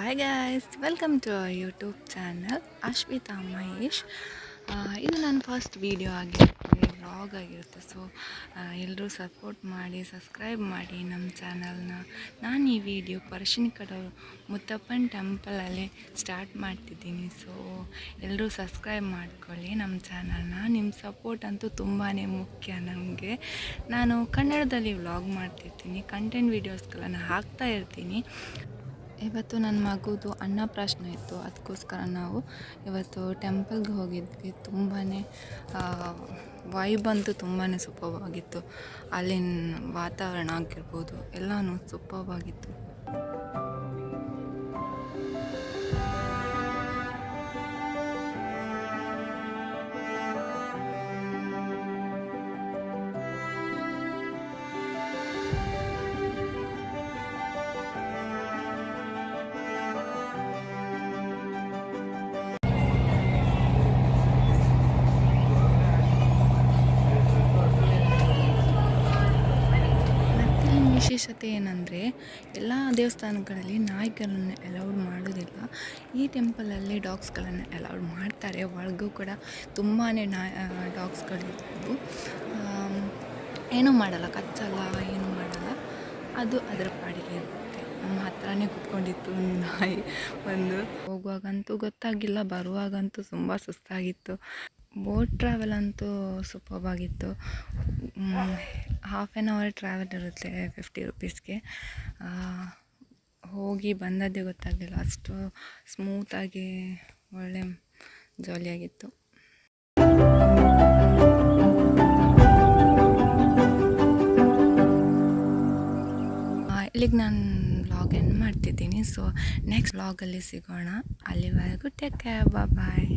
Hi guys, welcome to our YouTube channel Ashwita Mahesh. ಇದು ನನ್ನ first video ಆಗಿರುತ್ತೆ, ವ್ಲಾಗ್ ಆಗಿರುತ್ತೆ. ಸೊ ಎಲ್ಲರೂ ಸಪೋರ್ಟ್ ಮಾಡಿ, ಸಬ್ಸ್ಕ್ರೈಬ್ ಮಾಡಿ ನಮ್ಮ ಚಾನಲ್ನ. ನಾನು ಈ ವಿಡಿಯೋ ಪರಶಿನಿಕಡೂರು ಮುತ್ತಪ್ಪನ ಟೆಂಪಲಲ್ಲೇ ಸ್ಟಾರ್ಟ್ ಮಾಡ್ತಿದ್ದೀನಿ. ಸೊ ಎಲ್ಲರೂ ಸಬ್ಸ್ಕ್ರೈಬ್ ಮಾಡ್ಕೊಳ್ಳಿ ನಮ್ಮ ಚಾನಲ್ನ. ನಿಮ್ಮ ಸಪೋರ್ಟ್ ಅಂತೂ ತುಂಬಾ ಮುಖ್ಯ ನಮಗೆ. ನಾನು ಕನ್ನಡದಲ್ಲಿ ವ್ಲಾಗ್ ಮಾಡ್ತಿರ್ತೀನಿ, ಕಂಟೆಂಟ್ ವೀಡಿಯೋಸ್ಗಳನ್ನು ಹಾಕ್ತಾ ಇರ್ತೀನಿ. ಇವತ್ತು ನನ್ನ ಮಗುದು ಅನ್ನಪ್ರಾಶನ ಇತ್ತು, ಅದಕ್ಕೋಸ್ಕರ ನಾವು ಇವತ್ತು ಟೆಂಪಲ್ಗೆ ಹೋಗಿದ್ವಿ. ತುಂಬಾ ವೈಬ್ ಅಂತೂ ತುಂಬಾ ಸೂಪರ್ವಾಗಿತ್ತು. ಅಲ್ಲಿನ ವಾತಾವರಣ ಆಗಿರ್ಬೋದು ಎಲ್ಲನೂ ಸೂಪರ್ವಾಗಿತ್ತು. ವಿಶೇಷತೆ ಏನಂದರೆ, ಎಲ್ಲ ದೇವಸ್ಥಾನಗಳಲ್ಲಿ ನಾಯಿಗಳನ್ನು ಅಲೌಡ್ ಮಾಡೋದಿಲ್ಲ. ಈ ಟೆಂಪಲಲ್ಲಿ ಡಾಗ್ಸ್ಗಳನ್ನು ಅಲೌಡ್ ಮಾಡ್ತಾರೆ. ಒಳಗೂ ಕೂಡ ತುಂಬಾ ಡಾಗ್ಸ್ಗಳಿರ್ಬೋದು. ಏನೂ ಮಾಡಲ್ಲ, ಕಚ್ಚಲ್ಲ, ಏನೂ ಮಾಡಲ್ಲ. ಅದು ಅದರ ಪಾಡಿಗೆ ಇರುತ್ತೆ. ನಮ್ಮ ಹತ್ರನೇ ಕೂತ್ಕೊಂಡಿತ್ತು ನಾಯಿ. ಹೋಗುವಾಗಂತೂ ಗೊತ್ತಾಗಿಲ್ಲ, ಬರುವಾಗಂತೂ ತುಂಬ ಸುಸ್ತಾಗಿತ್ತು. ಬೋಟ್ ಟ್ರಾವೆಲ್ ಅಂತೂ ಸೂಪರ್ವಾಗಿತ್ತು. ಹಾಫ್ ಆನ್ ಅವರ್ ಟ್ರಾವೆಲ್ ಇರುತ್ತೆ 50 ರುಪೀಸ್ಗೆ. ಹೋಗಿ ಬಂದದ್ದೇ ಗೊತ್ತಾಗಲಿಲ್ಲ, ಅಷ್ಟು ಸ್ಮೂತಾಗಿ ಒಳ್ಳೆ ಜಾಲಿಯಾಗಿತ್ತು. ಇಲ್ಲಿಗೆ ನಾನು ವ್ಲಾಗ್ ಎಂಡ್ ಮಾಡ್ತಿದ್ದೀನಿ. ಸೊ ನೆಕ್ಸ್ಟ್ ವ್ಲಾಗಲ್ಲಿ ಸಿಗೋಣ. ಅಲ್ಲಿವರೆಗೂ ಟೇಕ್ ಕೇರ್, ಬಾಯ್.